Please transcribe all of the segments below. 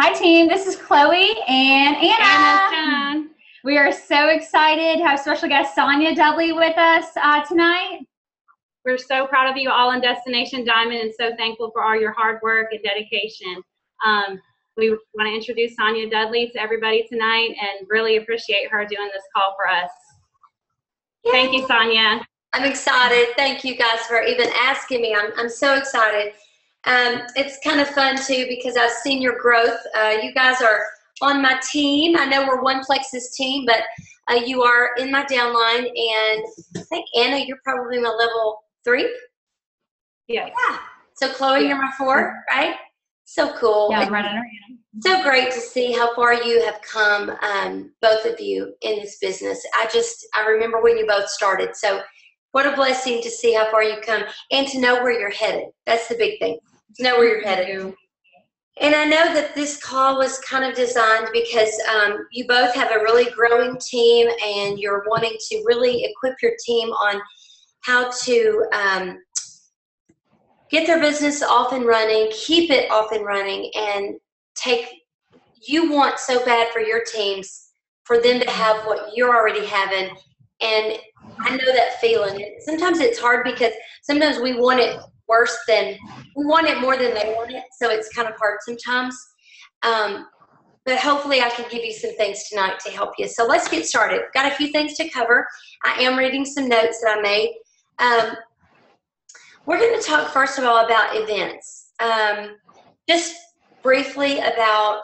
Hi team, this is Chloe and Anna. John. We are so excited to have special guest Sonia Dudley with us tonight. We're so proud of you all in Destination Diamond and so thankful for all your hard work and dedication. We want to introduce Sonia Dudley to everybody tonight and really appreciate her doing this call for us. Yay. Thank you, Sonia. I'm excited. Thank you guys for even asking me. I'm so excited. It's kind of fun too because I've seen your growth. You guys are on my team. I know we're one Plexus team, but you are in my downline, and I think Anna, you're probably my level 3. Yes. Yeah. So Chloe, you're my 4, right? So cool. Yeah, I'm right under Anna. So great to see how far you have come, both of you, in this business. I remember when you both started. So what a blessing to see how far you've come and to know where you're headed. That's the big thing, to know where you're headed. And I know that this call was kind of designed because you both have a really growing team and you're wanting to really equip your team on how to get their business off and running, keep it off and running, and you want so bad for your teams for them to have what you're already having. And I know that feeling. Sometimes it's hard because sometimes we want it more than they want it. So it's kind of hard sometimes. But hopefully I can give you some things tonight to help you. So let's get started. Got a few things to cover. I am reading some notes that I made. We're going to talk first of all about events. Just briefly about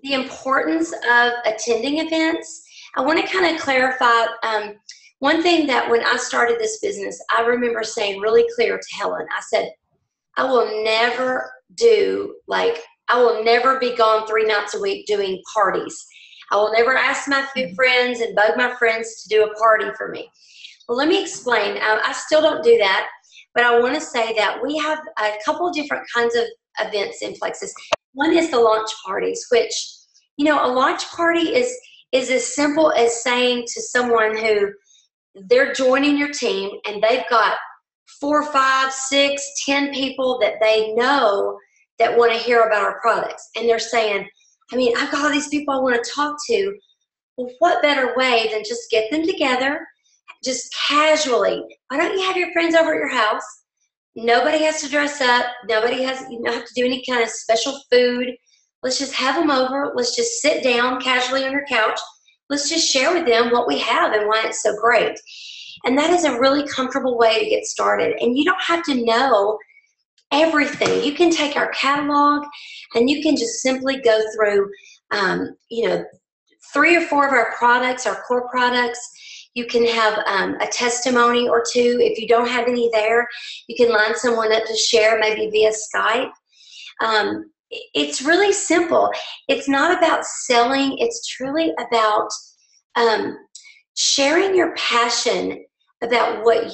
the importance of attending events. I want to kind of clarify one thing that when I started this business, I remember saying really clear to Helen. I said, I will never be gone 3 nights a week doing parties. I will never ask my friends and bug my friends to do a party for me. Well, let me explain. I still don't do that, but I want to say that we have a couple of different kinds of events in Plexus. One is the launch parties, which, a launch party is as simple as saying to someone who they're joining your team and they've got 4, 5, 6, 10 people that they know that want to hear about our products. And they're saying, I've got all these people I want to talk to. Well, what better way than just get them together, just casually. Why don't you have your friends over at your house? Nobody has to dress up. Nobody has, have to do any kind of special food. Let's just have them over. Let's just sit down casually on your couch. Let's just share with them what we have and why it's so great. And that is a really comfortable way to get started. And you don't have to know everything. You can take our catalog and you can just simply go through, 3 or 4 of our products, our core products. You can have a testimony or 2. If you don't have any there, you can line someone up to share maybe via Skype. It's really simple. It's not about selling. It's truly about sharing your passion about what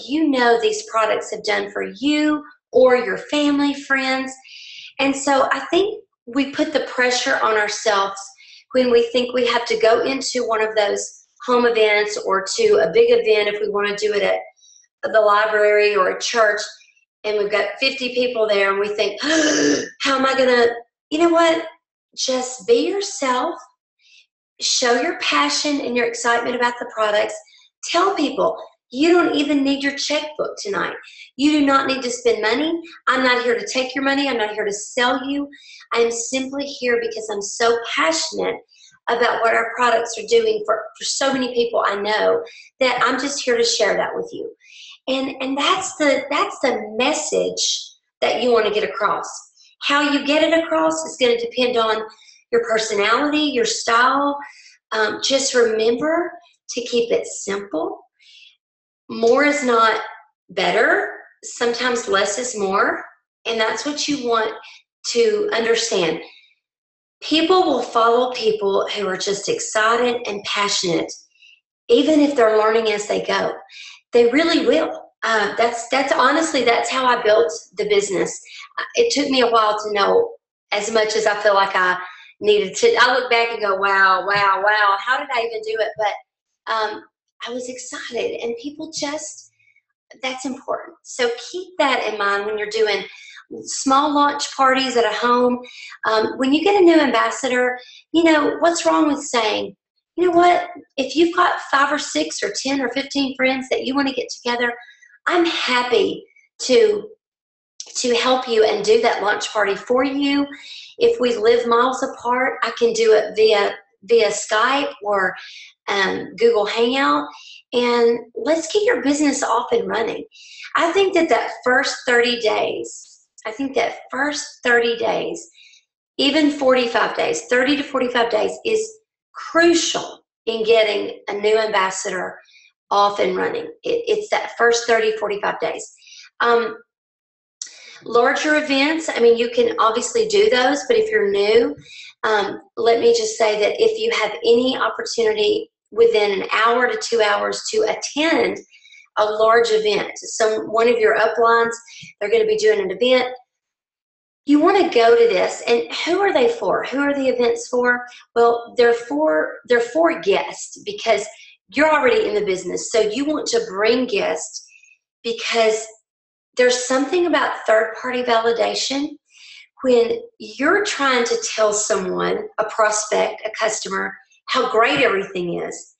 these products have done for you or your family, friends. And so I think we put the pressure on ourselves when we think we have to go into one of those home events or to a big event if we want to do it at the library or a church, and we've got 50 people there and we think, how am I going to, just be yourself, show your passion and your excitement about the products. Tell people you don't even need your checkbook tonight. You do not need to spend money. I'm not here to take your money. I'm not here to sell you. I'm simply here because I'm so passionate about what our products are doing for so many people I know that I'm just here to share that with you. And that's the message that you want to get across. How you get it across is going to depend on your personality, your style. Just remember to keep it simple. More is not better. Sometimes less is more. And that's what you want to understand. People will follow people who are just excited and passionate, even if they're learning as they go. They really will. That's honestly, that's how I built the business. It took me a while to know as much as I feel like I needed to. I look back and go, wow, how did I even do it? But I was excited, and people that's important. So keep that in mind when you're doing small launch parties at a home. When you get a new ambassador, you know, what's wrong with saying, you know what, if you've got 5 or 6 or 10 or 15 friends that you want to get together, I'm happy to help you and do that launch party for you. If we live miles apart, I can do it via Skype or Google Hangout, and let's get your business off and running. I think that first 30 days, even 45 days, 30 to 45 days is crucial in getting a new ambassador off and running. It's that first 30, 45 days. Larger events, I mean, you can obviously do those, but if you're new, let me just say that if you have any opportunity within an hour to 2 hours to attend a large event, one of your uplines, they're going to be doing an event, you want to go to this. And who are they for? Who are the events for? Well, they're for guests, because you're already in the business. So you want to bring guests because there's something about third-party validation when you're trying to tell someone, a prospect, a customer, how great everything is.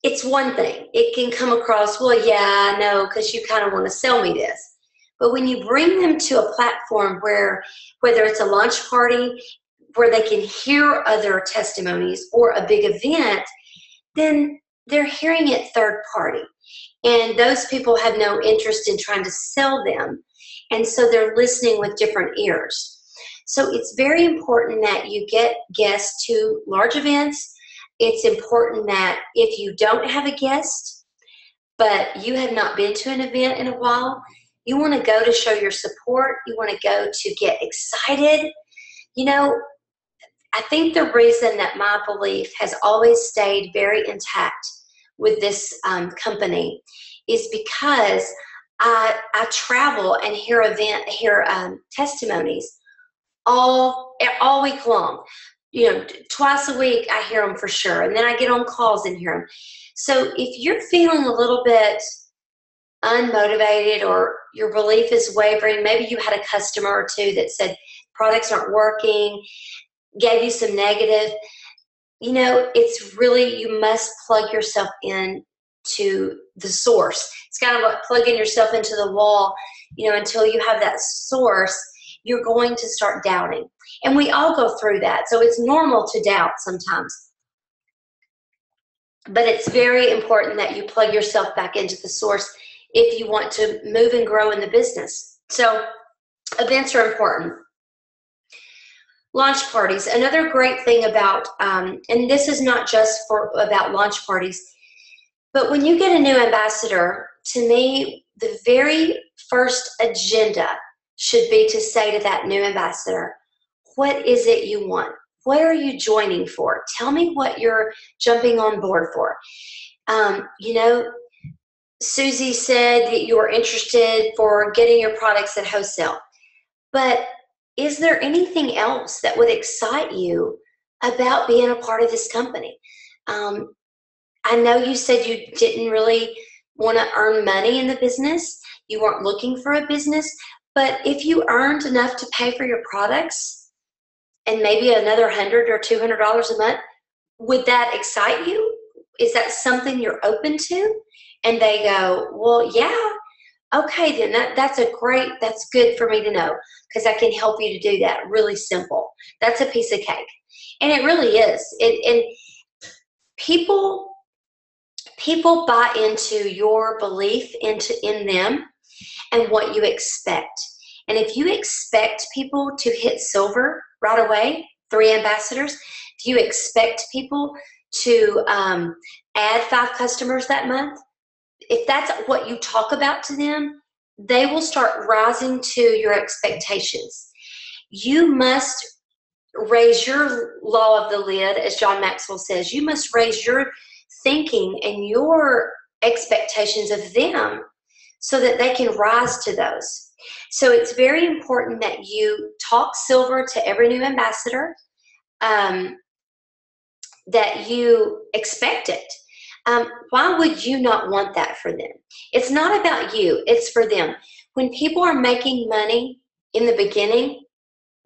It's one thing. It can come across, well, yeah, I know, because you kind of want to sell me this. But when you bring them to a platform where, whether it's a launch party, where they can hear other testimonies or a big event, then they're hearing it third party. And those people have no interest in trying to sell them. And so they're listening with different ears. So it's very important that you get guests to large events. It's important that if you don't have a guest, but you have not been to an event in a while, you want to go to show your support. You want to go to get excited. You know, I think the reason that my belief has always stayed very intact with this company is because I travel and hear testimonies all week long. You know, twice a week I hear them for sure, and then I get on calls and hear them. So if you're feeling a little bit unmotivated or your belief is wavering, maybe you had a customer or two that said products aren't working, gave you some negative, you know, it's really, you must plug yourself in to the source. It's kind of like plugging yourself into the wall. You know, until you have that source, you're going to start doubting. And we all go through that. So it's normal to doubt sometimes. But it's very important that you plug yourself back into the source if you want to move and grow in the business. So events are important. Launch parties. Another great thing about, and this is not just about launch parties, but when you get a new ambassador, to me, the very first agenda should be to say to that new ambassador, what is it you want? What are you joining for? Tell me what you're jumping on board for. You know, Susie said that you were interested for getting your products at wholesale, but is there anything else that would excite you about being a part of this company? I know you said you didn't really want to earn money in the business. You weren't looking for a business, but if you earned enough to pay for your products and maybe another $100 or $200 a month, would that excite you? Is that something you're open to? And they go, well, yeah. Okay, then that's good for me to know, because I can help you to do that. Really simple. That's a piece of cake. And it really is. And people buy into your belief in them and what you expect. And if you expect people to hit silver right away, 3 ambassadors, if you expect people to add 5 customers that month, if that's what you talk about to them, they will start rising to your expectations. You must raise your law of the lid, as John Maxwell says. You must raise your thinking and your expectations of them so that they can rise to those. So it's very important that you talk silver to every new ambassador, that you expect it. Why would you not want that for them? It's not about you, it's for them. When people are making money, in the beginning,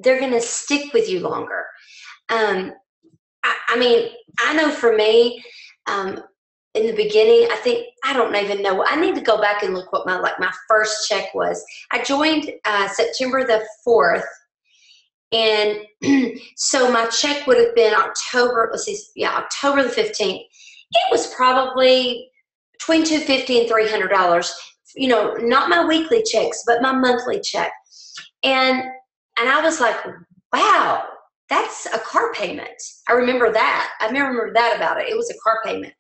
they're going to stick with you longer. I mean, I know for me, in the beginning, I don't even know. I need to go back and look what my first check was. I joined September the 4th. And so my check would have been October the 15th. It was probably between $250 and $300, not my weekly checks, but my monthly check. And I was like, wow, that's a car payment. I remember that. I remember that about it. It was a car payment.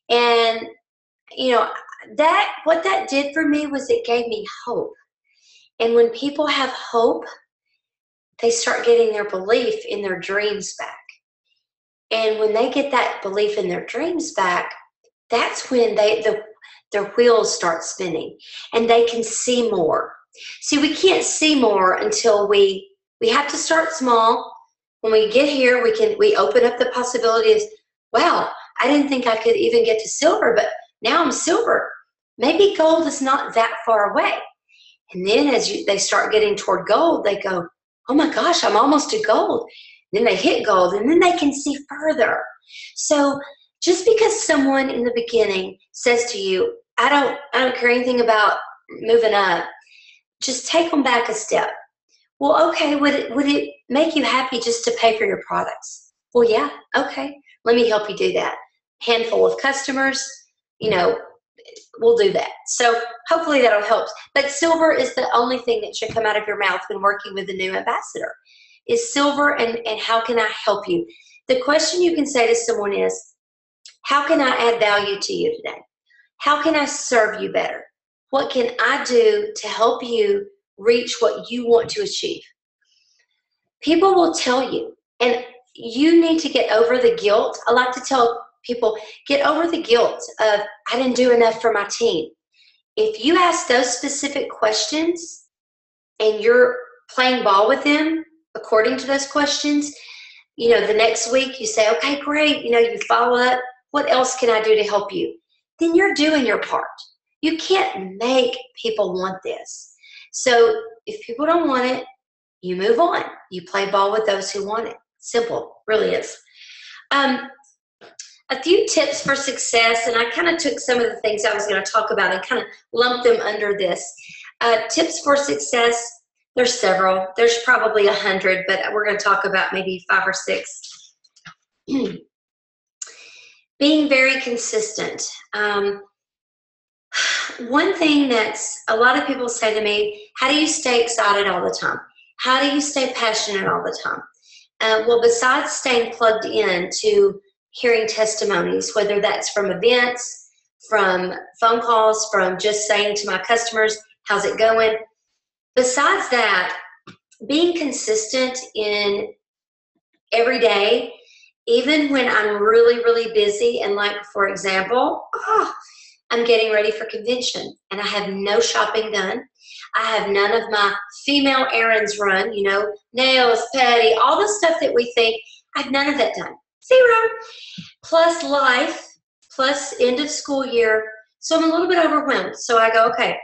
And, what that did for me was it gave me hope. And when people have hope, they start getting their belief in their dreams back. And when they get that belief in their dreams back, that's when their wheels start spinning and they can see more. See, we can't see more until we have to start small. When we get here, we open up the possibilities. Wow, I didn't think I could even get to silver, but now I'm silver. Maybe gold is not that far away. And then as they start getting toward gold, they go, oh my gosh, I'm almost to gold. Then they hit gold, and then they can see further. So just because someone in the beginning says to you, I don't care anything about moving up, just take them back a step. Well, okay, would it make you happy just to pay for your products? Well, yeah, okay, let me help you do that. Handful of customers, we'll do that. So hopefully that'll help. But silver is the only thing that should come out of your mouth when working with a new ambassador, is silver, and how can I help you? The question you can say to someone is, how can I add value to you today? How can I serve you better? What can I do to help you reach what you want to achieve? People will tell you, and you need to get over the guilt. I like to tell people, get over the guilt of, I didn't do enough for my team. If you ask those specific questions and you're playing ball with them according to those questions, the next week you say, okay, great, you follow up. What else can I do to help you? Then you're doing your part. You can't make people want this. So if people don't want it, you move on. You play ball with those who want it. Simple, really is. A few tips for success, and I kind of took some of the things I was going to talk about and kind of lumped them under this. Tips for success, there's several. There's probably 100, but we're going to talk about maybe 5 or 6. Being very consistent. One thing that's a lot of people say to me, how do you stay excited all the time? How do you stay passionate all the time? Well, besides staying plugged in to hearing testimonies, whether that's from events, from phone calls, from just saying to my customers, how's it going? Besides that, being consistent in every day, even when I'm really, really busy, and like, for example, I'm getting ready for convention and I have no shopping done. I have none of my female errands run, nails, petty, all the stuff that we think. I have none of that done. 0. Plus life, plus end of school year. So I'm a little bit overwhelmed. So I go, okay,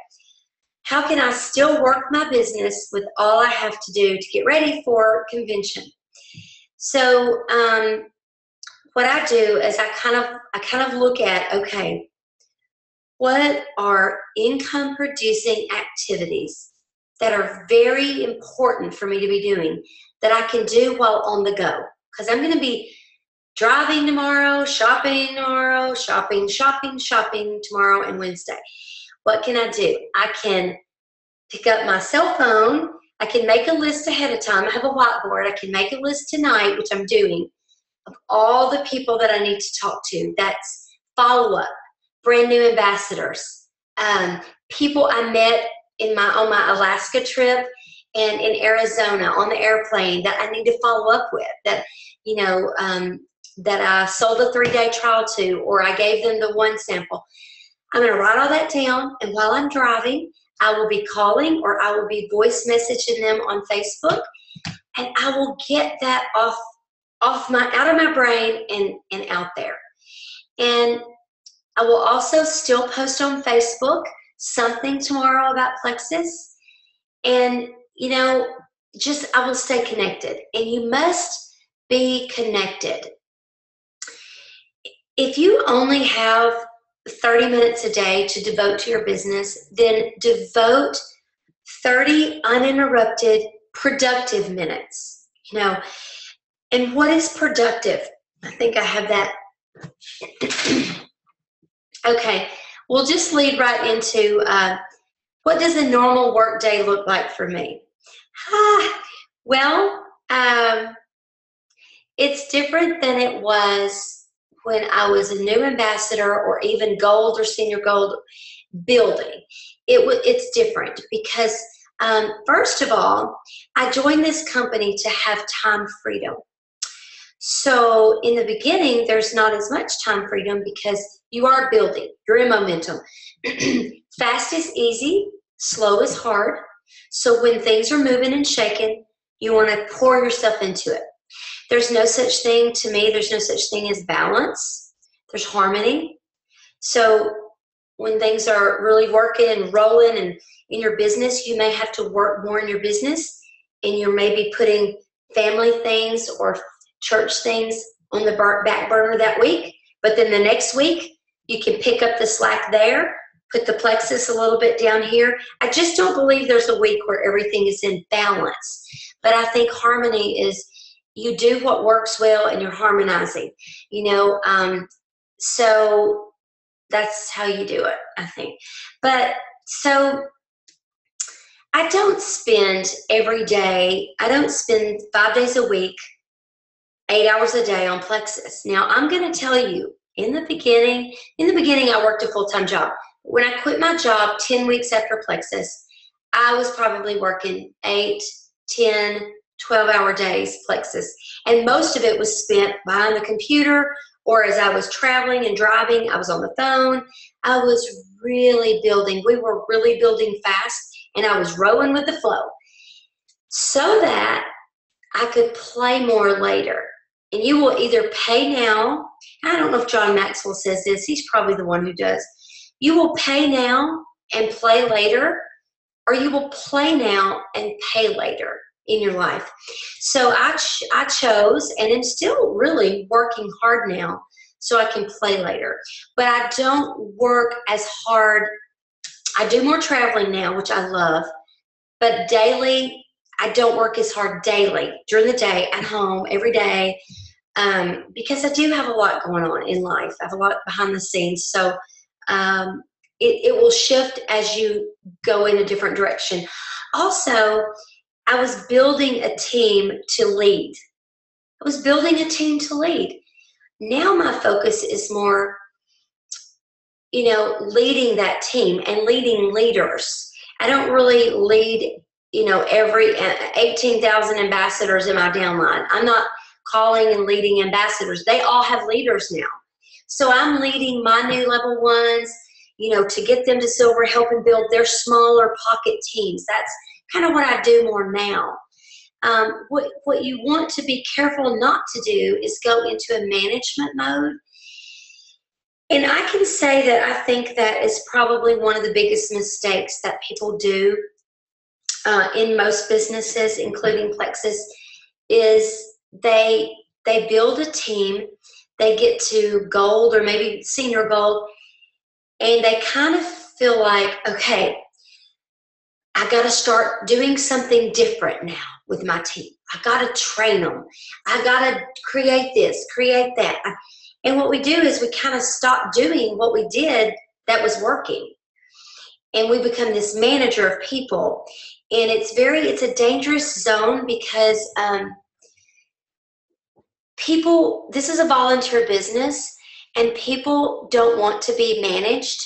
how can I still work my business with all I have to do to get ready for convention? So what I do is I kind of look at, okay, what are income producing activities that are very important for me to be doing that I can do while on the go? Because I'm going to be driving tomorrow, shopping tomorrow, shopping tomorrow and Wednesday. What can I do? I can pick up my cell phone. I can make a list ahead of time. I have a whiteboard. I can make a list tonight, which I'm doing, of all the people that I need to talk to. That's follow-up, brand new ambassadors, people I met on my Alaska trip and in Arizona on the airplane that I need to follow up with, that, that I sold a 3-day trial to, or I gave them the 1 sample. I'm going to write all that down, and while I'm driving, I will be calling or I will be voice messaging them on Facebook, and I will get that out of my brain and out there. And I will also still post on Facebook something tomorrow about Plexus. And just I will stay connected. And you must be connected. If you only have 30 minutes a day to devote to your business, then devote 30 uninterrupted, productive minutes. And what is productive? I think I have that. Okay, we'll just lead right into what does a normal work day look like for me? Well, it's different than it was when I was a new ambassador or even gold or senior gold building. It's different because, first of all, I joined this company to have time freedom. So in the beginning, there's not as much time freedom because you are building. You're in momentum. Fast is easy. Slow is hard. So when things are moving and shaking, you want to pour yourself into it. There's no such thing, to me, there's no such thing as balance. There's harmony. So when things are really working and rolling and in your business, you may have to work more in your business, and you're maybe putting family things or church things on the back burner that week. But then the next week, you can pick up the slack there, put the Plexus a little bit down here. I just don't believe there's a week where everything is in balance. But I think harmony is you do what works well and you're harmonizing, so that's how you do it, I think. But so I don't spend every day, I don't spend 5 days a week, 8 hours a day on Plexus. Now, I'm going to tell you, in the beginning, I worked a full-time job. When I quit my job 10 weeks after Plexus, I was probably working 8, 10, 12-hour days Plexus. And most of it was spent behind the computer, or as I was traveling and driving, I was on the phone. I was really building. We were really building fast, and I was rolling with the flow so that I could play more later. And you will either pay now. I don't know if John Maxwell says this. He's probably the one who does. You will pay now and play later, or you will play now and pay later in your life. So I chose, and I'm still really working hard now so I can play later. But I don't work as hard. I do more traveling now, which I love. But daily, I don't work as hard daily during the day, at home, every day, because I do have a lot going on in life. I have a lot behind the scenes. So it will shift as you go in a different direction. Also, I was building a team to lead. Now my focus is more, leading that team and leading leaders. I don't really lead, every 18,000 ambassadors in my downline. I'm not calling and leading ambassadors. They all have leaders now. So I'm leading my new level ones, to get them to silver, helping build their smaller pocket teams. That's kind of what I do more now. What you want to be careful not to do is go into a management mode. And I can say that I think that is probably one of the biggest mistakes that people do in most businesses, including Plexus, is they build a team, they get to gold or maybe senior gold, and they kind of feel like, okay, I got to start doing something different now with my team. I got to train them. I got to create this, create that. And what we do is we kind of stop doing what we did that was working. And we become this manager of people. And it's a dangerous zone because people, this is a volunteer business, and people don't want to be managed.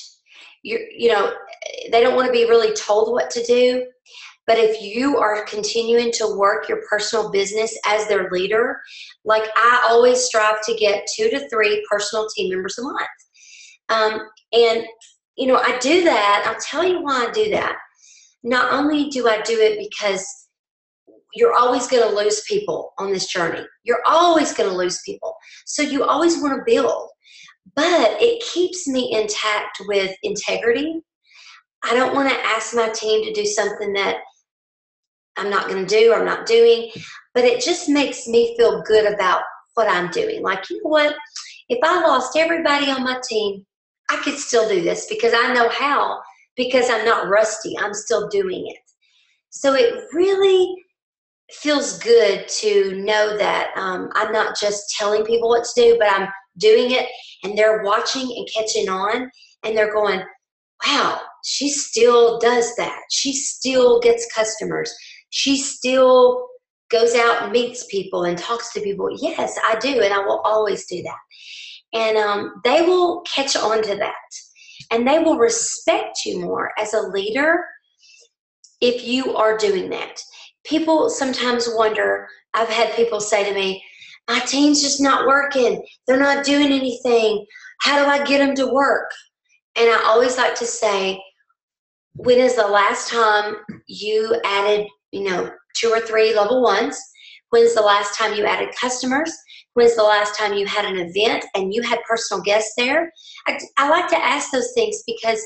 They don't want to be really told what to do. But if you are continuing to work your personal business as their leader, like I always strive to get 2 to 3 personal team members a month. I do that. I'll tell you why I do that. Not only do I do it because you're always going to lose people on this journey. You're always going to lose people. So you always want to build. But it keeps me intact with integrity. I don't want to ask my team to do something that I'm not going to do or I'm not doing, but it just makes me feel good about what I'm doing. Like, you know what? If I lost everybody on my team, I could still do this because I know how, because I'm not rusty. I'm still doing it. So it really feels good to know that I'm not just telling people what to do, but I'm doing it, and they're watching and catching on, and they're going, wow, she still does that. She still gets customers. She still goes out and meets people and talks to people. Yes, I do, and I will always do that. And they will catch on to that, and they will respect you more as a leader if you are doing that. People sometimes wonder, I've had people say to me, my team's just not working. They're not doing anything. How do I get them to work? And I always like to say, when is the last time you added, 2 or 3 level 1s? When's the last time you added customers? When's the last time you had an event and you had personal guests there? I like to ask those things because,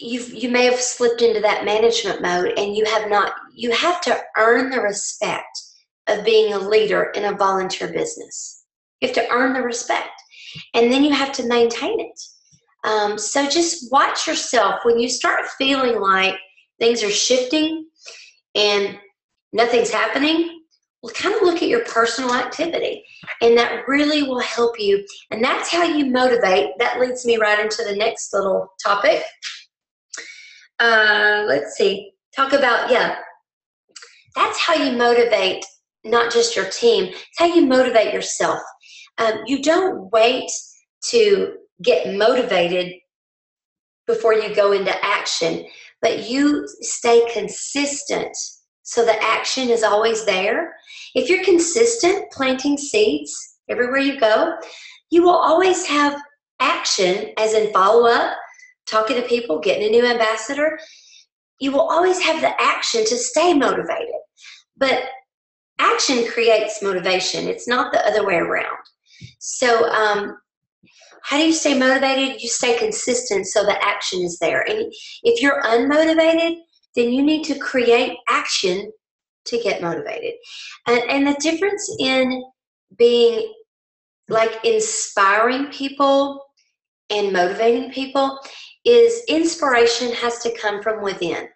you may have slipped into that management mode, and you have to earn the respect of being a leader in a volunteer business. You have to earn the respect, and then you have to maintain it. So just watch yourself when you start feeling like things are shifting and nothing's happening. Well, kind of look at your personal activity, and that really will help you. And that's how you motivate. That leads me right into the next little topic. Let's see. Talk about, that's how you motivate not just your team. It's how you motivate yourself. You don't wait to get motivated before you go into action, but you stay consistent so the action is always there. If you're consistent planting seeds everywhere you go, you will always have action, as in follow-up, talking to people, getting a new ambassador. You will always have the action to stay motivated. But action creates motivation. It's not the other way around. So how do you stay motivated? You stay consistent so the action is there. And if you're unmotivated, then you need to create action to get motivated. And the difference in being like inspiring people and motivating people is inspiration has to come from within.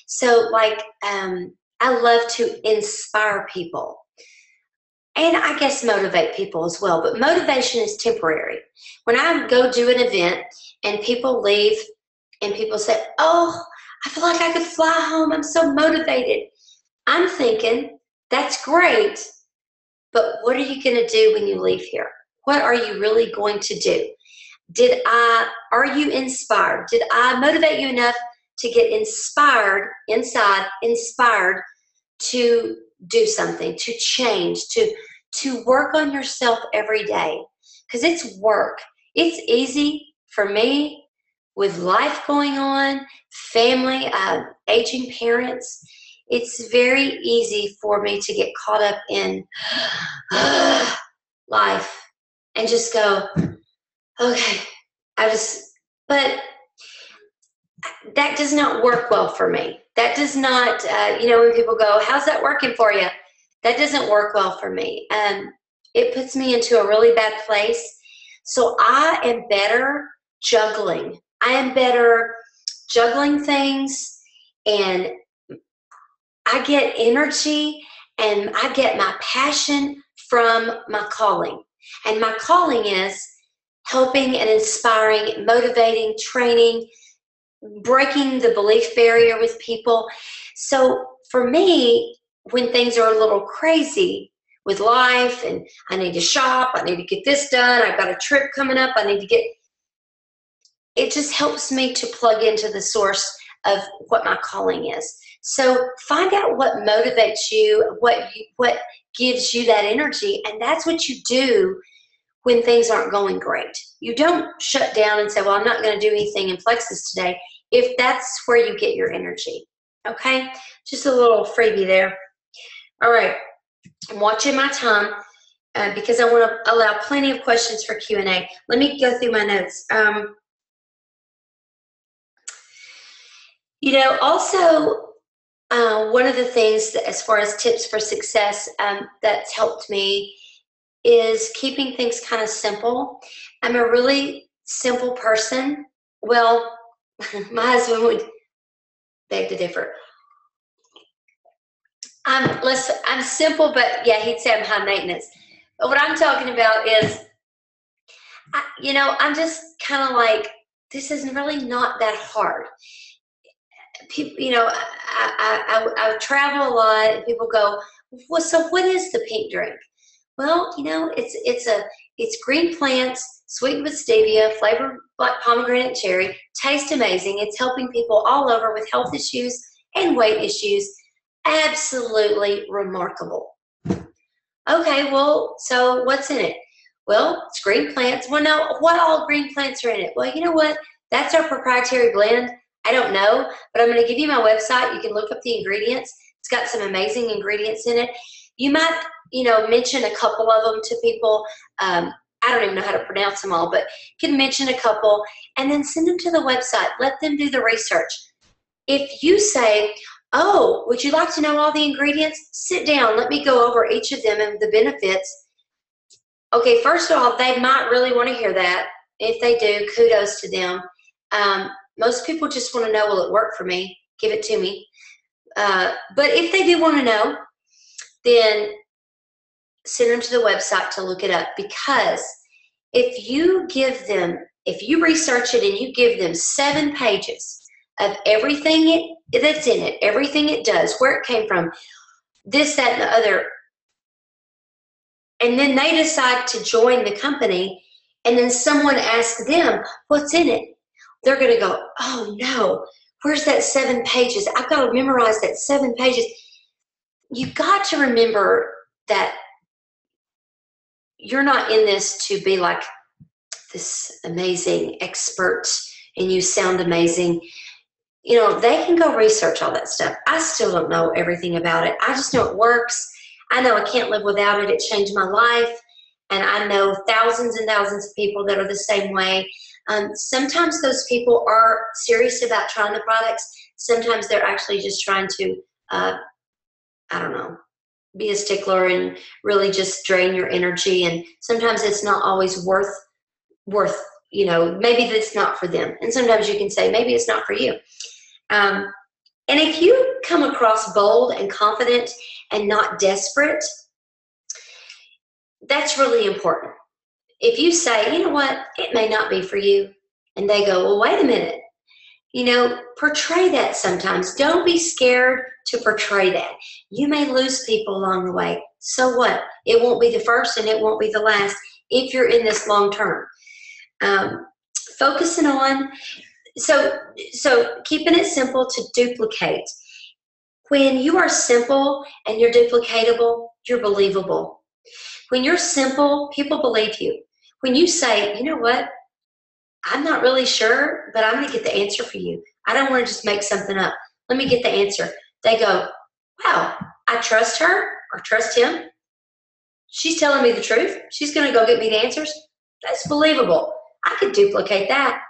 So like, I love to inspire people. And I guess motivate people as well, but motivation is temporary. When I go do an event and people leave and people say, oh, I feel like I could fly home, I'm so motivated. I'm thinking, that's great, but what are you gonna do when you leave here? What are you really going to do? Are you inspired? Did I motivate you enough to get inspired to do something, to change, to work on yourself every day? Because it's work. It's easy for me with life going on, family, aging parents. It's very easy for me to get caught up in life and just go, okay, but that does not work well for me. That does not, when people go, how's that working for you? That doesn't work well for me. It puts me into a really bad place. So I am better juggling. I am better juggling things, and I get energy and I get my passion from my calling. And my calling is helping and inspiring, motivating, training, breaking the belief barrier with people. So for me, when things are a little crazy with life and I need to shop, I need to get this done, I've got a trip coming up, it just helps me to plug into the source of what my calling is. So find out what motivates you, what gives you that energy, and that's what you do when things aren't going great. You don't shut down and say, well, I'm not going to do anything in Plexus today, if that's where you get your energy. Okay? Just a little freebie there. All right. I'm watching my time because I want to allow plenty of questions for Q&A. Let me go through my notes. Also, One of the things that, as far as tips for success, that's helped me is keeping things kind of simple. I'm a really simple person. Well, my husband would beg to differ. I'm simple, but yeah, he'd say I'm high maintenance. But what I'm talking about is, I'm just kind of like, this is really not that hard. People, I travel a lot, and people go, well, so what is the pink drink? Well, it's green plants, sweetened with stevia, flavored like pomegranate and cherry, taste amazing. It's helping people all over with health issues and weight issues. Absolutely remarkable. Okay, well, so what's in it? Well, it's green plants. Well, no, what all green plants are in it? Well, you know what? That's our proprietary blend. I don't know, but I'm going to give you my website. You can look up the ingredients. It's got some amazing ingredients in it. You might, mention a couple of them to people. I don't even know how to pronounce them all, but you can mention a couple and then send them to the website. Let them do the research. If you say, oh, would you like to know all the ingredients? Sit down. Let me go over each of them and the benefits. Okay, first of all, they might really want to hear that. If they do, kudos to them. Most people just want to know, will it work for me? Give it to me. But if they do want to know, then send them to the website to look it up. Because if you research it and you give them 7 pages of everything that's in it, everything it does, where it came from, this, that, and the other, and then they decide to join the company, and then someone asks them, what's in it? They're going to go, oh no, where's that 7 pages? I've got to memorize that 7 pages. You've got to remember that you're not in this to be like this amazing expert and you sound amazing. They can go research all that stuff. I still don't know everything about it. I just know it works. I know I can't live without it. It changed my life. And I know thousands and thousands of people that are the same way. Sometimes those people are serious about trying the products. Sometimes they're actually just trying to, be a stickler and really just drain your energy. And sometimes it's not always worth, maybe that's not for them. And sometimes you can say, maybe it's not for you. And if you come across bold and confident and not desperate, that's really important. If you say, you know what, it may not be for you, and they go, well, wait a minute, portray that sometimes. Don't be scared to portray that. You may lose people along the way. So what? It won't be the first and it won't be the last if you're in this long term. Focusing on, so keeping it simple to duplicate. When you are simple and you're duplicatable, you're believable. When you're simple, people believe you. When you say, you know what, I'm not really sure, but I'm going to get the answer for you. I don't want to just make something up. Let me get the answer. They go, wow, I trust her or trust him. She's telling me the truth. She's going to go get me the answers. That's believable. I could duplicate that.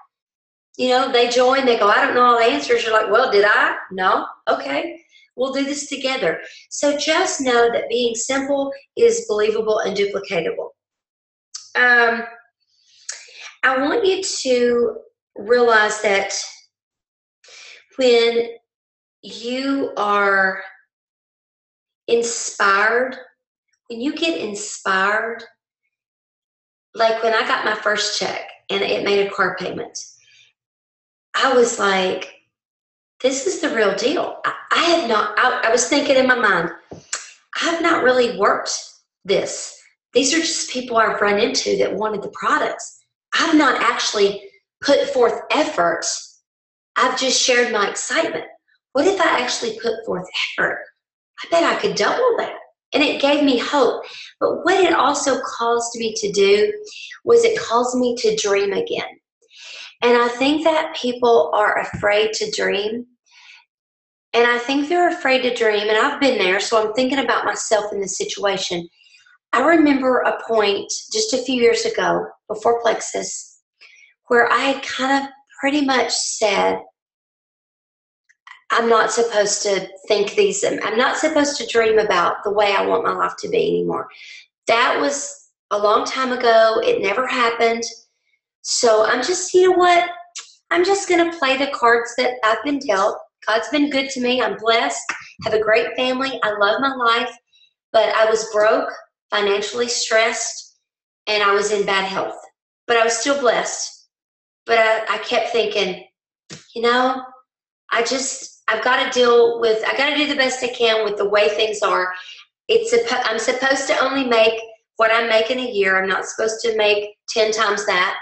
They join, they go, I don't know all the answers. You're like, well, did I? No? Okay. We'll do this together. So just know that being simple is believable and duplicatable. I want you to realize that when you are inspired, when you get inspired, like when I got my first check and it made a car payment, I was like, this is the real deal. I was thinking in my mind, I've not really worked this. These are just people I've run into that wanted the products. I've not actually put forth effort. I've just shared my excitement. What if I actually put forth effort? I bet I could double that. And it gave me hope. But what it also caused me to do was it caused me to dream again. And I think that people are afraid to dream. And I think they're afraid to dream. And I've been there, so I'm thinking about myself in this situation. I remember a point just a few years ago before Plexus where I had kind of pretty much said, I'm not supposed to think these, I'm not supposed to dream about the way I want my life to be anymore. That was a long time ago. It never happened. So I'm just, you know what? I'm just going to play the cards that I've been dealt. God's been good to me. I'm blessed, have a great family. I love my life, but I was broke, financially stressed, and I was in bad health. But I was still blessed. But I kept thinking, you know, I've got to deal with, I got to do the best I can with the way things are. I'm supposed to only make what I'm making a year. I'm not supposed to make 10 times that.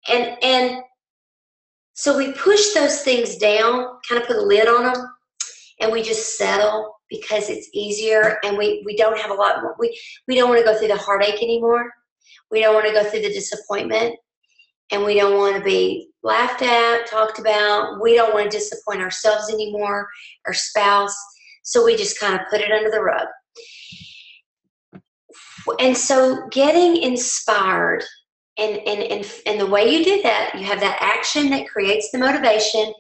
And so we push those things down, kind of put a lid on them, and we just settle because it's easier, and we don't have a lot more. We don't want to go through the heartache anymore. We don't want to go through the disappointment, and we don't want to be laughed at, talked about. We don't want to disappoint ourselves anymore, our spouse. So we just kind of put it under the rug. And so getting inspired, and the way you do that, you have that action that creates the motivation,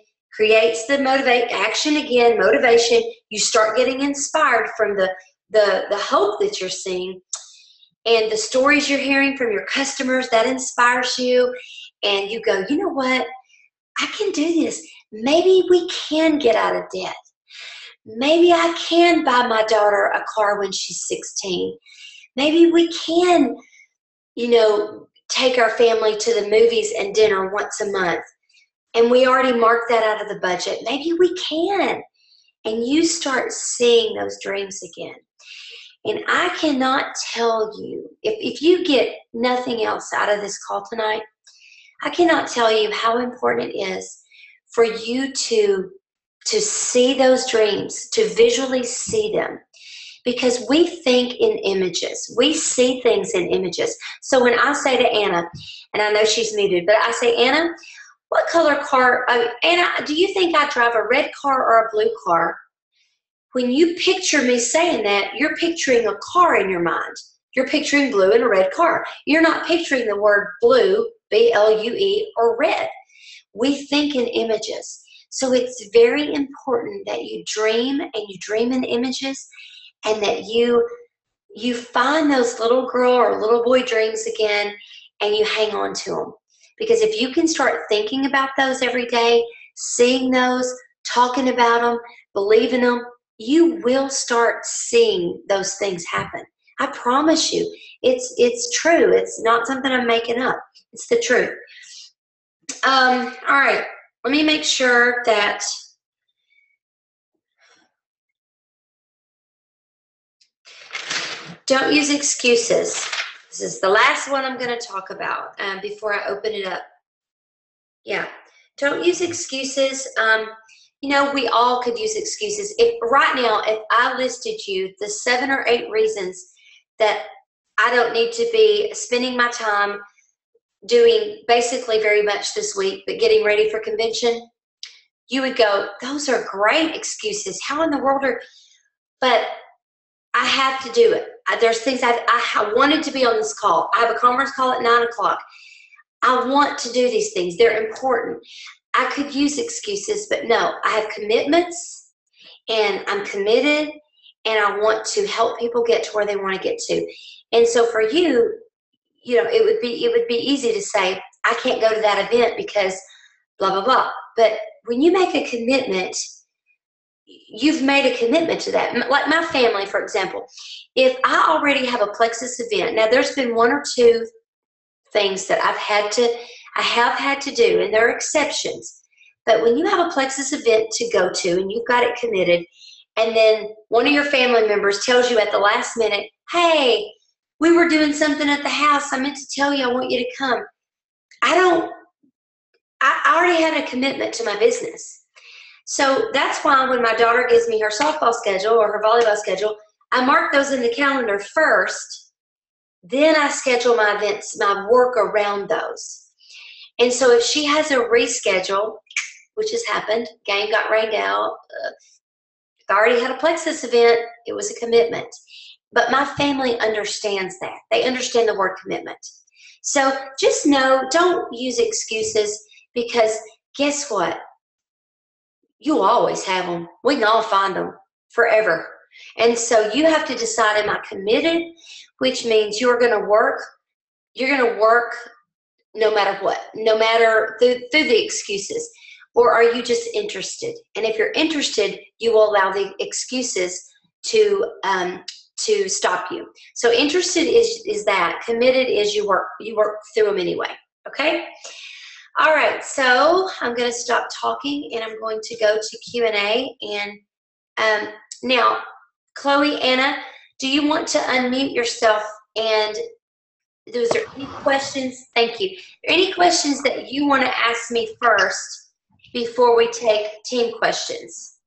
action again, motivation. You start getting inspired from the hope that you're seeing, and the stories you're hearing from your customers, that inspires you. And you go, you know what? I can do this. Maybe we can get out of debt. Maybe I can buy my daughter a car when she's 16. Maybe we can, take our family to the movies and dinner once a month. And we already marked that out of the budget. Maybe we can. And you start seeing those dreams again. And I cannot tell you, if you get nothing else out of this call tonight, I cannot tell you how important it is for you to see those dreams, to visually see them. Because we think in images. We see things in images. So when I say to Anna, and I know she's muted, but I say, Anna, what color car, Anna, do you think I drive a red car or a blue car? When you picture me saying that, you're picturing a car in your mind. You're picturing blue and a red car. You're not picturing the word blue, B-L-U-E, or red. We think in images. So it's very important that you dream, and you dream in images, and that you find those little girl or little boy dreams again, and you hang on to them. Because if you can start thinking about those every day, seeing those, talking about them, believing them, you will start seeing those things happen. I promise you, it's true. It's not something I'm making up. It's the truth. All right, let me make sure that don't use excuses. This is the last one I'm going to talk about before I open it up. Yeah, don't use excuses. We all could use excuses. Right now, if I listed you the 7 or 8 reasons that I don't need to be spending my time doing basically very much this week, but getting ready for convention, you would go, those are great excuses. How in the world but I have to do it. There's things I wanted to be on this call. I have a conference call at 9 o'clock. I want to do these things. They're important. I could use excuses, but no, I have commitments, and I'm committed, and I want to help people get to where they want to get to. And so for you, it would be easy to say, I can't go to that event because blah, blah, blah. But when you make a commitment, you've made a commitment to that. Like my family, for example, if I already have a Plexus event, now there's been 1 or 2 things that I have had to do, and there are exceptions. But when you have a Plexus event to go to and you've got it committed, and then one of your family members tells you at the last minute, hey, we were doing something at the house. I meant to tell you, I want you to come. I already had a commitment to my business. So that's why when my daughter gives me her softball schedule or her volleyball schedule, I mark those in the calendar first. Then I schedule my events, my work around those. And so if she has a reschedule, which has happened, game got rained out, if I already had a Plexus event, it was a commitment. But my family understands that. They understand the word commitment. So just know, don't use excuses, because guess what? you'll always have them. We can all find them forever. And so you have to decide, am I committed? Which means you're going to work no matter what, no matter through the excuses. Or are you just interested? And if you're interested, you will allow the excuses to stop you. So interested is that. Committed is you work through them anyway. Okay? All right, so I'm going to stop talking and I'm going to go to Q&A. And now, Chloe, Anna, do you want to unmute yourself? And is there any questions? Thank you. Are there any questions that you want to ask me first before we take team questions?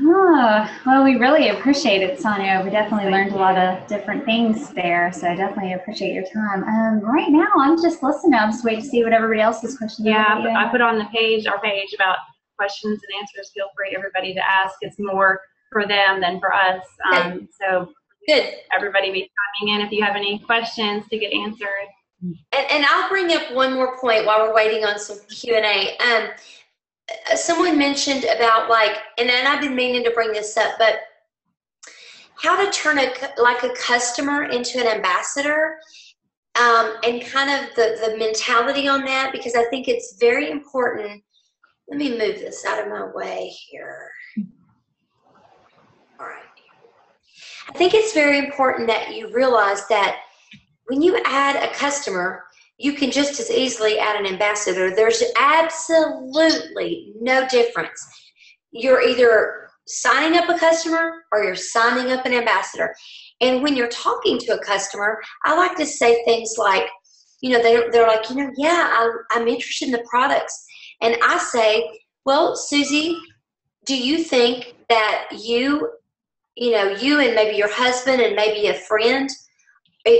Well, we really appreciate it, Sonia. We definitely learned a lot of different things there, so I definitely appreciate your time. Right now, I'm just listening. I'm just waiting to see what everybody else's questions are. Yeah, I put on our page about questions and answers. Feel free, everybody, to ask. It's more for them than for us. So good. Everybody be chiming in if you have any questions to get answered. And I'll bring up one more point while we're waiting on some Q&A. Someone mentioned about and I've been meaning to bring this up, but how to turn a customer into an ambassador, and kind of the mentality on that, because I think it's very important. Let me move this out of my way here. All right. I think it's very important that you realize that when you add a customer, you can just as easily add an ambassador. There's absolutely no difference. You're either signing up a customer or you're signing up an ambassador. And when you're talking to a customer, I like to say things like, they're like, yeah, I'm interested in the products. And I say, well, Susie, do you think that you and maybe your husband and maybe a friend,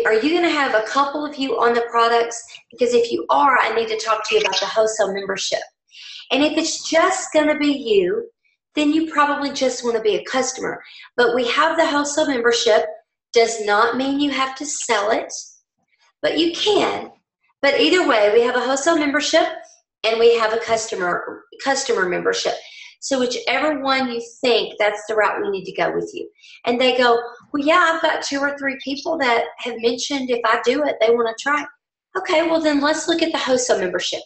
are you going to have a couple of you on the products? Because if you are, I need to talk to you about the wholesale membership. And if it's just going to be you, then you probably just want to be a customer. But we have the wholesale membership. Does not mean you have to sell it, but you can. But either way, we have a wholesale membership and we have a customer membership. So whichever one you think, that's the route we need to go with you. And they go, well, yeah, I've got 2 or 3 people that have mentioned if I do it, they want to try. Okay, well then let's look at the wholesale membership.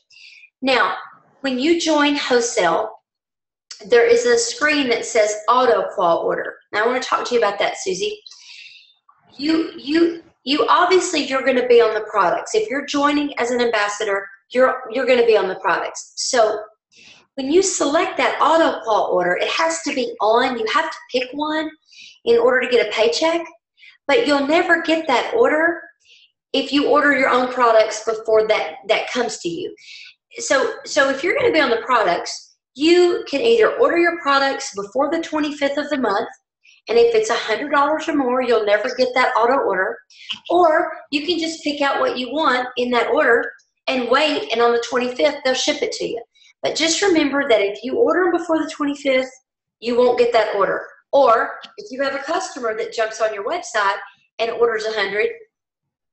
Now, when you join wholesale, there is a screen that says auto qual order. Now I want to talk to you about that, Susie. You obviously you're going to be on the products. If you're joining as an ambassador, you're going to be on the products. So when you select that auto qual order, it has to be on. You have to pick one in order to get a paycheck, but you'll never get that order if you order your own products before that comes to you. So if you're going to be on the products, you can either order your products before the 25th of the month, and if it's $100 or more, you'll never get that auto order, or you can just pick out what you want in that order and wait, and on the 25th, they'll ship it to you. But just remember that if you order them before the 25th, you won't get that order. Or if you have a customer that jumps on your website and orders 100,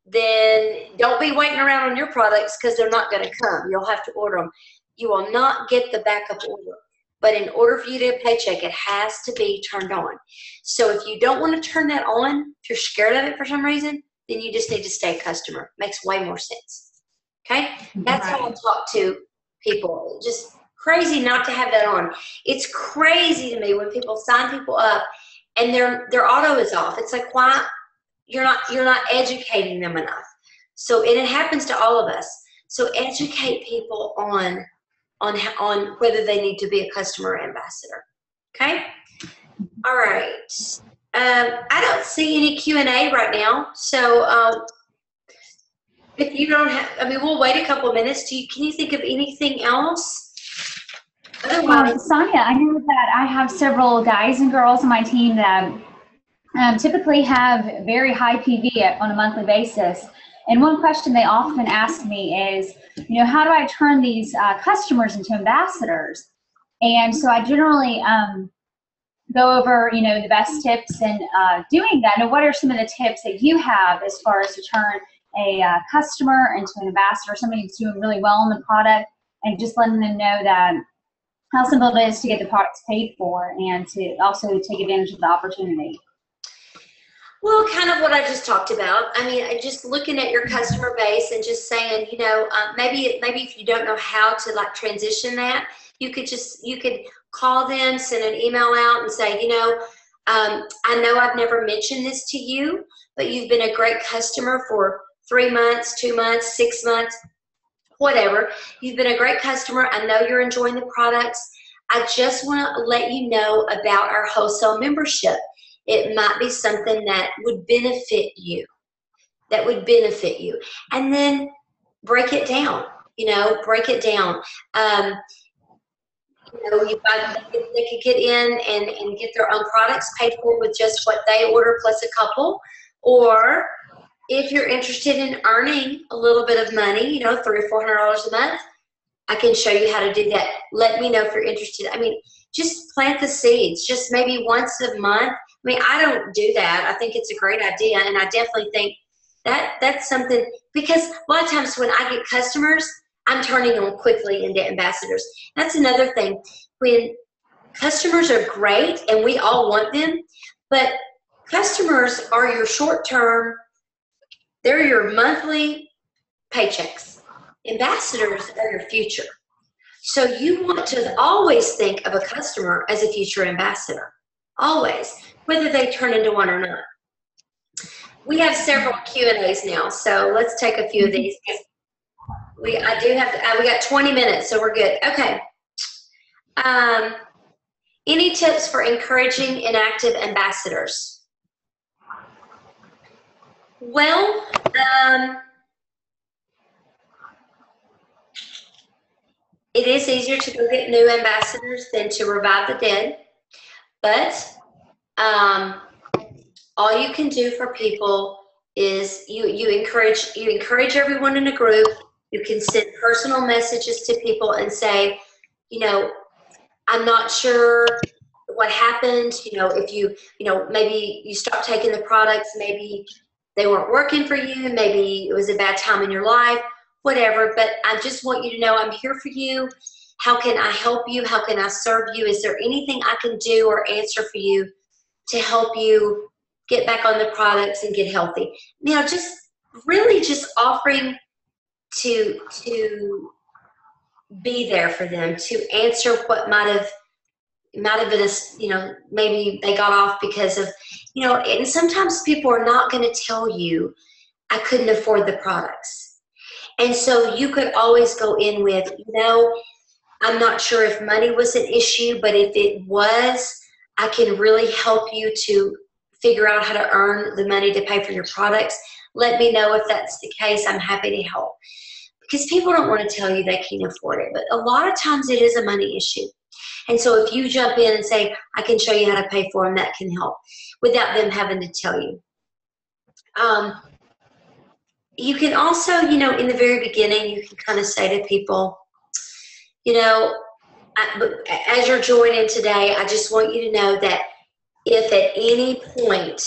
then don't be waiting around on your products because they're not going to come. You'll have to order them. You will not get the backup order. But in order for you to get a paycheck, it has to be turned on. So if you don't want to turn that on, if you're scared of it for some reason, then you just need to stay a customer. Makes way more sense. Okay? That's how I talk to people. Just crazy not to have that on. It's crazy to me when people sign people up and their auto is off. It's like, why? You're not educating them enough. So, and it happens to all of us. So educate people on whether they need to be a customer or ambassador. Okay? All right. I don't see any Q&A right now. So if you don't have, we'll wait a couple of minutes. Can you think of anything else? Otherwise, Sonia, I know that I have several guys and girls on my team that typically have very high PV on a monthly basis. And one question they often ask me is, how do I turn these customers into ambassadors? And so I generally go over, the best tips in doing that. Now, what are some of the tips that you have as far as to turn a customer into an ambassador, somebody who's doing really well on the product and just letting them know that how simple it is to get the products paid for and to also take advantage of the opportunity. Well, kind of what I just talked about. I mean, just looking at your customer base and just saying, you know, maybe if you don't know how to like transition that, you could call them, send an email out and say, you know, I know I've never mentioned this to you, but you've been a great customer for 3 months, 2 months, 6 months, whatever. You've been a great customer. I know you're enjoying the products. I just want to let you know about our wholesale membership. It might be something that would benefit you, And then break it down, you know, break it down. You know, they could get in and get their own products paid for with just what they order plus a couple. Or if you're interested in earning a little bit of money, you know, $300 or $400 a month, I can show you how to do that. Let me know if you're interested. I mean, just plant the seeds, just maybe once a month. I mean, I don't do that. I think it's a great idea, and I definitely think that's something, because a lot of times when I get customers, I'm turning them quickly into ambassadors. That's another thing. When customers are great, and we all want them, but customers are your short-term, they're your monthly paychecks. Ambassadors are your future. So you want to always think of a customer as a future ambassador, always, whether they turn into one or not. We have several Q&As now, so let's take a few of these. We got 20 minutes, so we're good. Okay. Any tips for encouraging inactive ambassadors? Well, it is easier to go get new ambassadors than to revive the dead, but all you can do for people is you encourage everyone in a group. You can send personal messages to people and say, you know, I'm not sure what happened. You know, if you know, maybe you stopped taking the products, maybe they weren't working for you, maybe it was a bad time in your life, whatever. But I just want you to know I'm here for you. How can I help you? How can I serve you? Is there anything I can do or answer for you to help you get back on the products and get healthy? You know, just really just offering to be there for them, to answer what might have been a, you know, maybe they got off because of, you know, and sometimes people are not going to tell you, I couldn't afford the products. And so you could always go in with, you know, I'm not sure if money was an issue, but if it was, I can really help you to figure out how to earn the money to pay for your products. Let me know if that's the case. I'm happy to help. Because people don't want to tell you they can't afford it, but a lot of times it is a money issue. And so if you jump in and say, I can show you how to pay for them, that can help without them having to tell you. You can also, you know, in the very beginning, you can kind of say to people, you know, as you're joining today, I just want you to know that if at any point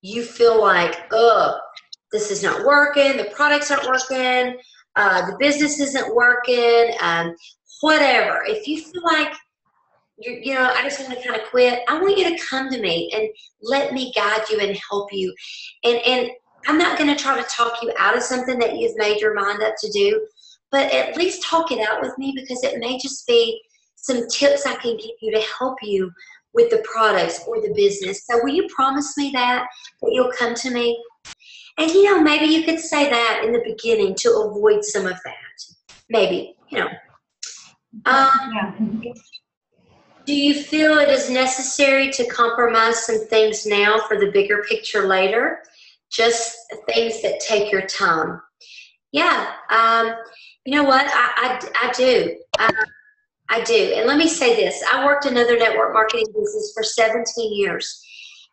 you feel like, oh, this is not working, the products aren't working, the business isn't working, whatever, if you feel like, you know, I just want to kind of quit, I want you to come to me and let me guide you and help you. And I'm not going to try to talk you out of something that you've made your mind up to do, but at least talk it out with me, because it may just be some tips I can give you to help you with the products or the business. So will you promise me that you'll come to me? And, you know, maybe you could say that in the beginning to avoid some of that. Maybe, you know. Do you feel it is necessary to compromise some things now for the bigger picture later? Just things that take your time. Yeah. You know what? I do. I do. And let me say this. I worked another network marketing business for 17 years.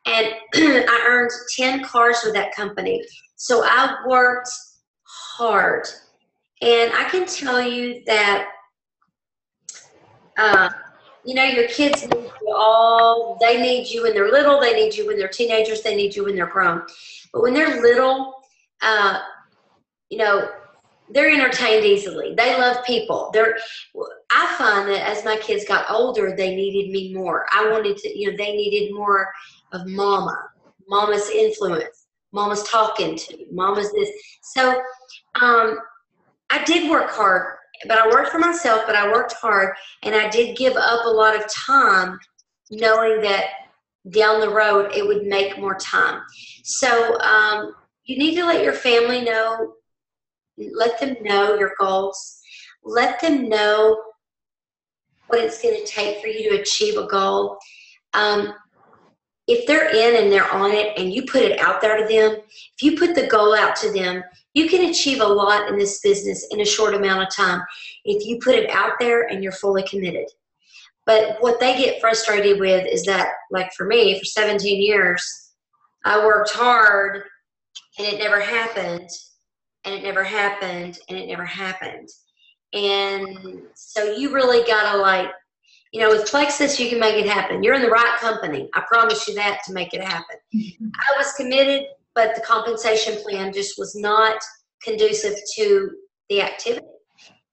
And I earned 10 cars with that company. So I worked hard. And I can tell you that, you know, your kids need you all. They need you when they're little. They need you when they're teenagers. They need you when they're grown. But when they're little, you know, they're entertained easily. They love people. I find that as my kids got older, they needed me more. I wanted to, they needed more of mama's influence, mama's talking to me, mama's this. So I did work hard, but I worked for myself, but I worked hard, and I did give up a lot of time knowing that down the road it would make more time. So you need to let your family know, let them know your goals, let them know what it's going to take for you to achieve a goal. If they're in and they're on it and you put it out there to them, if you put the goal out to them, you can achieve a lot in this business in a short amount of time if you put it out there and you're fully committed. But what they get frustrated with is that, like for me, for 17 years, I worked hard and it never happened, and it never happened, and it never happened. And so you really gotta with Plexus, you can make it happen. You're in the right company. I promise you that, to make it happen. I was committed, but the compensation plan just was not conducive to the activity.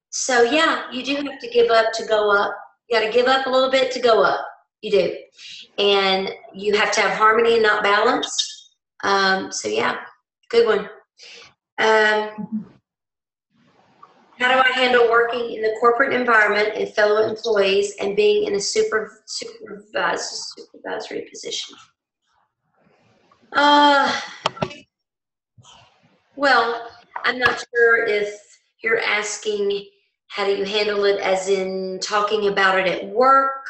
So yeah, you do have to give up to go up. You got to give up a little bit to go up. You do. And you have to have harmony and not balance. So yeah, good one. How do I handle working in the corporate environment and fellow employees and being in a supervisory position? Well, I'm not sure if you're asking how do you handle it as in talking about it at work.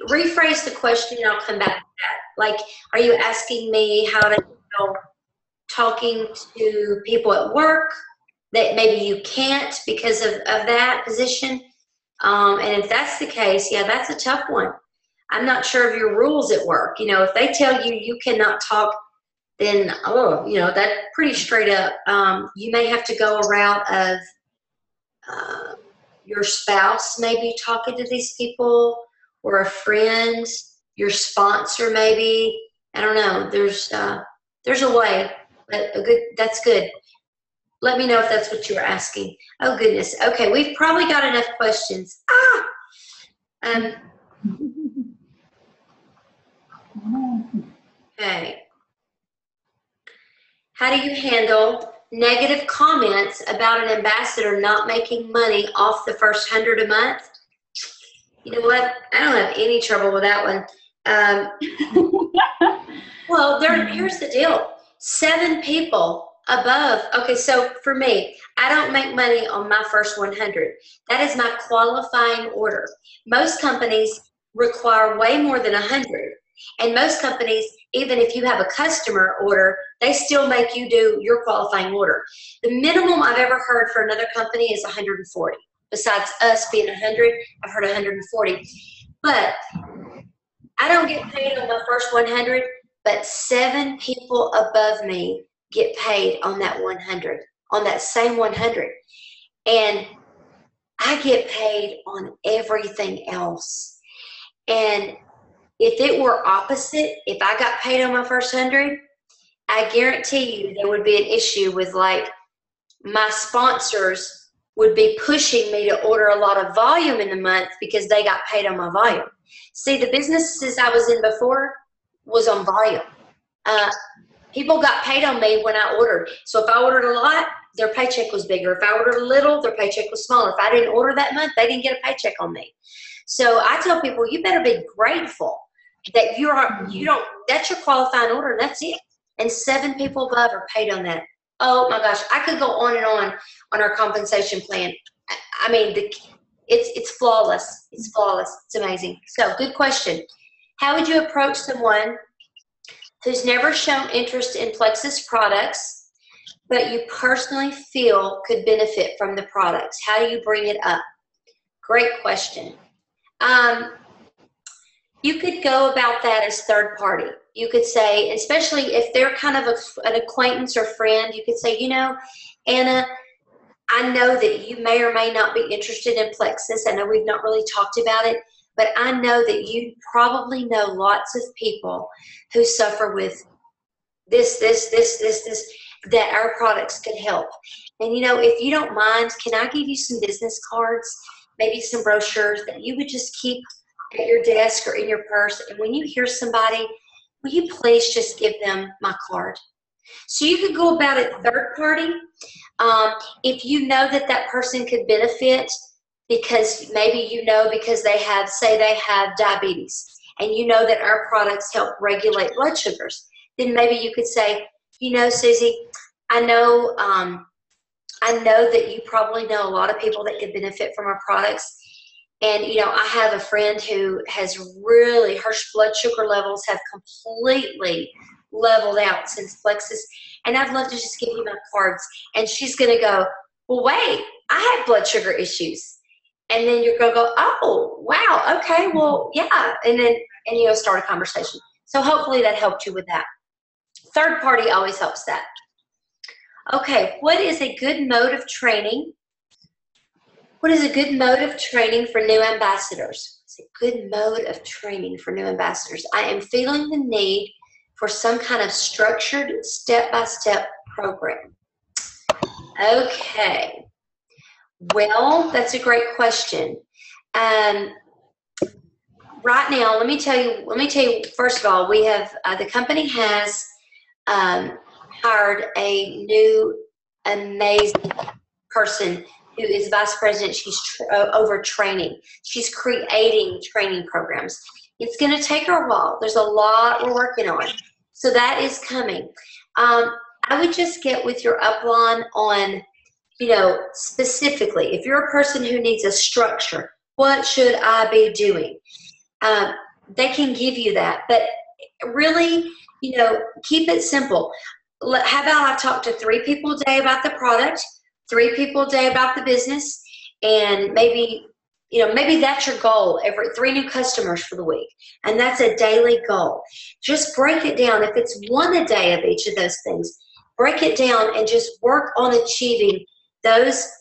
Rephrase the question and I'll come back to that. Like, are you asking me how to handle talking to people at work that maybe you can't because of that position? And if that's the case, yeah, that's a tough one. I'm not sure of your rules at work. If they tell you you cannot talk, then, that's pretty straight up. You may have to go a route of your spouse maybe talking to these people, or a friend, your sponsor maybe. I don't know. There's a way, but that's good. Let me know if that's what you were asking. Oh, goodness. Okay, we've probably got enough questions. Okay. How do you handle negative comments about an ambassador not making money off the first 100 a month? You know what? I don't have any trouble with that one. Well, here's the deal. 7 people above. Okay, so for me, I don't make money on my first 100. That is my qualifying order. Most companies require way more than 100. And most companies, even if you have a customer order, they still make you do your qualifying order. The minimum I've ever heard for another company is 140. Besides us being 100, I've heard 140. But I don't get paid on my first 100, but 7 people above me get paid on that 100, on that same 100. And I get paid on everything else. And if it were opposite, if I got paid on my first 100, I guarantee you there would be an issue with, like, my sponsors would be pushing me to order a lot of volume in the month because they got paid on my volume. See, the businesses I was in before was on volume. People got paid on me when I ordered. So if I ordered a lot, their paycheck was bigger. If I ordered a little, their paycheck was smaller. If I didn't order that month, they didn't get a paycheck on me. So I tell people, you better be grateful that you don't, that's your qualifying order, and that's it. And 7 people above are paid on that. Oh my gosh, I could go on and on our compensation plan. I mean, it's flawless. It's flawless. It's amazing. So, good question. How would you approach someone who's never shown interest in Plexus products, but you personally feel could benefit from the products? How do you bring it up? Great question. You could go about that as third party. You could say, especially if they're kind of an acquaintance or friend, you could say, Anna, I know that you may or may not be interested in Plexus. I know we've not really talked about it, but I know that you probably know lots of people who suffer with this. that our products could help. And, you know, if you don't mind, can I give you some business cards, maybe some brochures that you would just keep at your desk or in your purse? And when you hear somebody, will you please just give them my card? So you could go about it third party. If you know that that person could benefit, because maybe you know because they have, say they have diabetes, and you know that our products help regulate blood sugars, then maybe you could say, you know, Susie, I know that you probably know a lot of people that could benefit from our products. And, you know, I have a friend who has really, her blood sugar levels have completely leveled out since Plexus. And I'd love to just give you my cards. And she's going to go, well, wait, I have blood sugar issues. And then you're going to go, oh, wow, okay, well, yeah. And then, and you know, start a conversation. So hopefully that helped you with that. Third party always helps that. Okay, what is a good mode of training? What is a good mode of training for new ambassadors? It's a good mode of training for new ambassadors. I am feeling the need for some kind of structured step-by-step program. Okay. Well, that's a great question. Right now, let me tell you, first of all, we have, the company has hired a new amazing person who is vice president. She's over training. She's creating training programs. It's going to take her a while. There's a lot we're working on. So that is coming. I would just get with your upline on, you know, specifically, if you're a person who needs a structure, what should I be doing? They can give you that. But really, you know, keep it simple. How about I talk to 3 people a day about the product, 3 people a day about the business, and maybe, you know, maybe that's your goal, every 3 new customers for the week. And that's a daily goal. Just break it down. If it's 1 a day of each of those things, break it down and just work on achieving those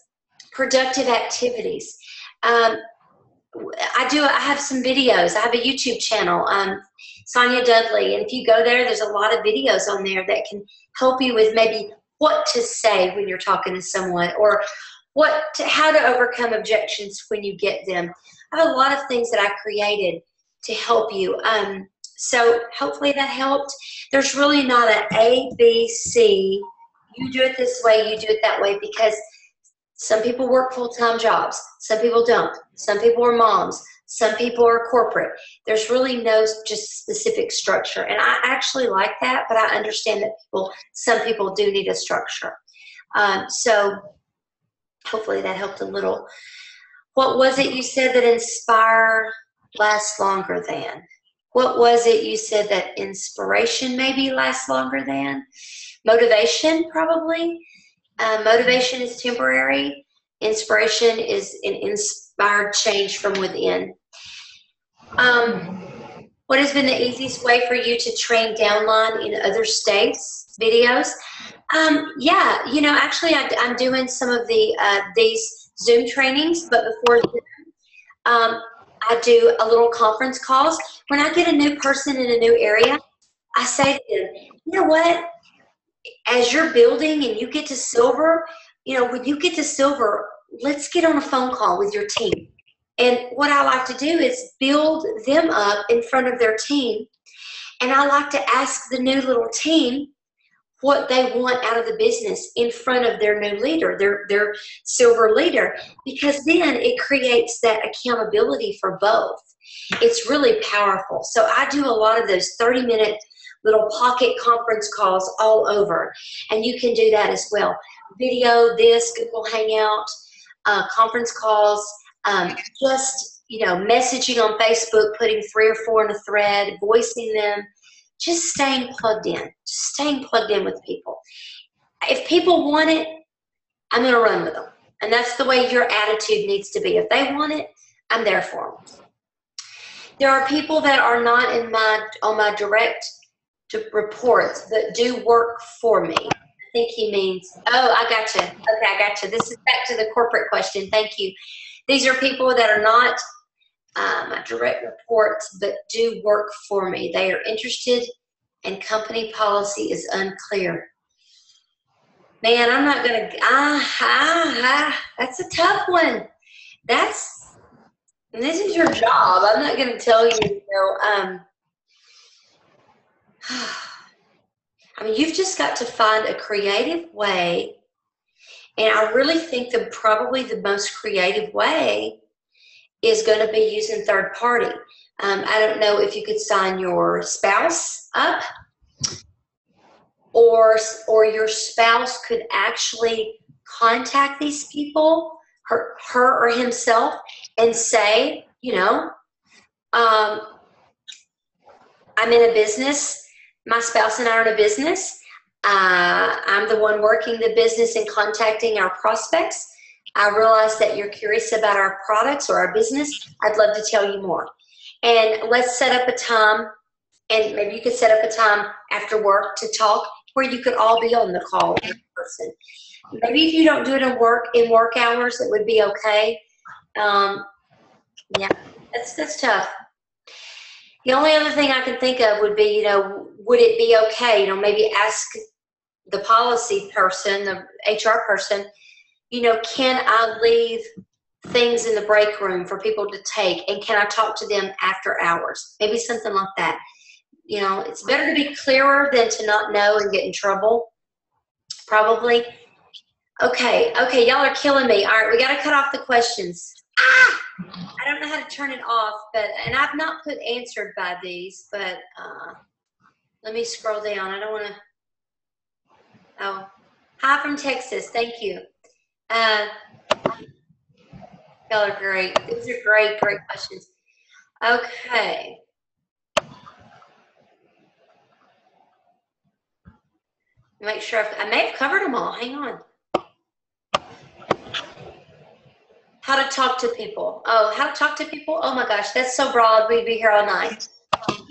productive activities. I have some videos. I have a YouTube channel, Sonia Dudley, and if you go there, there's a lot of videos on there that can help you with maybe what to say when you're talking to someone, or how to overcome objections when you get them. I have a lot of things that I created to help you. So hopefully that helped. There's really not an A, B, C. You do it this way, you do it that way, because some people work full-time jobs. Some people don't. Some people are moms. Some people are corporate. There's really no just specific structure. And I actually like that, but I understand that some people do need a structure. So hopefully that helped a little. What was it you said that inspire lasts longer than? What was it you said that inspiration maybe lasts longer than? Motivation, probably. Motivation is temporary. Inspiration is an inspired change from within. What has been the easiest way for you to train downline in other states? Videos? Yeah, you know, actually I'm doing some of these Zoom trainings, but before Zoom, I do a little conference calls. When I get a new person in a new area, I say to them, you know what? As you're building and you get to silver, you know, when you get to silver, let's get on a phone call with your team. And what I like to do is build them up in front of their team. And I like to ask the new little team what they want out of the business in front of their new leader, their silver leader, because then it creates that accountability for both. It's really powerful. So I do a lot of those 30-minute little pocket conference calls all over, and you can do that as well. Video, this, Google Hangout, conference calls, just, you know, messaging on Facebook, putting 3 or 4 in a thread, voicing them, just staying plugged in, with people. If people want it, I'm going to run with them. And that's the way your attitude needs to be. If they want it, I'm there for them. There are people that are not on my direct reports that do work for me. I think he means, oh, I got you. Okay, I got you. This is back to the corporate question. Thank you. These are people that are not my direct reports, but do work for me. They are interested and company policy is unclear. Man, I'm not gonna. That's a tough one. This is your job. I'm not gonna tell you. I mean, you've just got to find a creative way, and I really think probably the most creative way is going to be using third party. I don't know if you could sign your spouse up, or your spouse could actually contact these people, her or himself, and say, I'm in a business. My spouse and I are in a business. I'm the one working the business and contacting our prospects. I realize that you're curious about our products or our business. I'd love to tell you more. And let's set up a time, and maybe you could set up a time after work to talk where you could all be on the call in person. Maybe if you don't do it in work hours, it would be okay. Yeah, that's tough. The only other thing I can think of would be, would it be okay, maybe ask the policy person, the HR person, can I leave things in the break room for people to take, and can I talk to them after hours? Maybe something like that. It's better to be clearer than to not know and get in trouble, probably. Okay, y'all are killing me. All right, we got to cut off the questions. I don't know how to turn it off, and I've not put answered by these, but let me scroll down. I don't want to. Oh, hi from Texas. Thank you. Y'all are great. These are great questions. Okay. Make sure I may have covered them all. Hang on. How to talk to people. Oh, how to talk to people? Oh my gosh, that's so broad. We'd be here all night.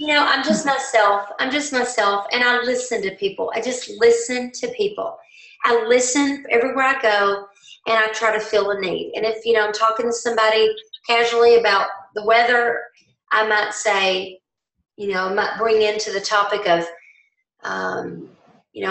I'm just myself. And I listen to people. I just listen to people. I listen everywhere I go, and I try to fill a need. And if, I'm talking to somebody casually about the weather, I might say, I might bring into the topic of,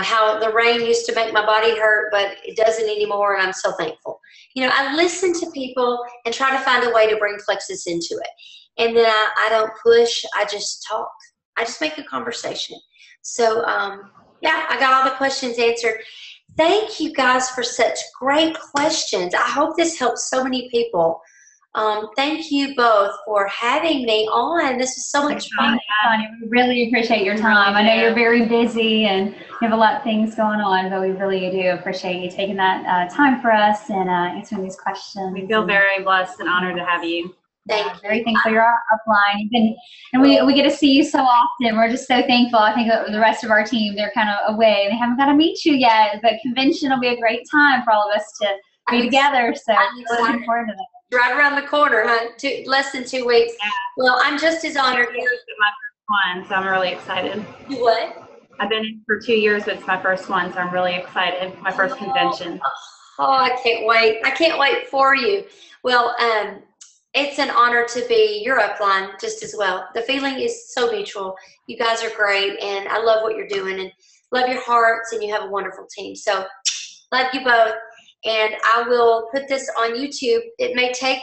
how the rain used to make my body hurt, but it doesn't anymore, and I'm so thankful. I listen to people and try to find a way to bring Plexus into it. And then I don't push. I just talk. I just make a conversation. So, yeah, I got all the questions answered. Thank you guys for such great questions. I hope this helps so many people. Thank you both for having me on. This was so much fun. Sonia, we really appreciate your time. I know you're very busy and you have a lot of things going on, but we really do appreciate you taking that time for us and answering these questions. We feel very blessed and honored to have you. Thank you. Very thankful you're upline. And we get to see you so often. We're just so thankful. I think the rest of our team, they're kind of away. They haven't got to meet you yet, but convention will be a great time for all of us to be together. So we're looking forward to that. Right around the corner, huh? Less than 2 weeks. Yeah. Well, I'm just as honored. My first one, so I'm really excited. You what? I've been in for 2 years, but it's my first one, so I'm really excited. My first convention. Oh, I can't wait. I can't wait for you. Well, it's an honor to be your upline just as well. The feeling is so mutual. You guys are great, and I love what you're doing, and love your hearts, and you have a wonderful team. So, love you both. And I will put this on YouTube. It may take,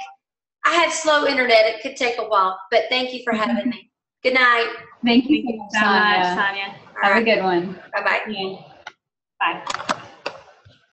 I have slow internet. It could take a while, but thank you for having me. Good night. Thank you so much, Sonia. Have a good one. Bye-bye. Bye.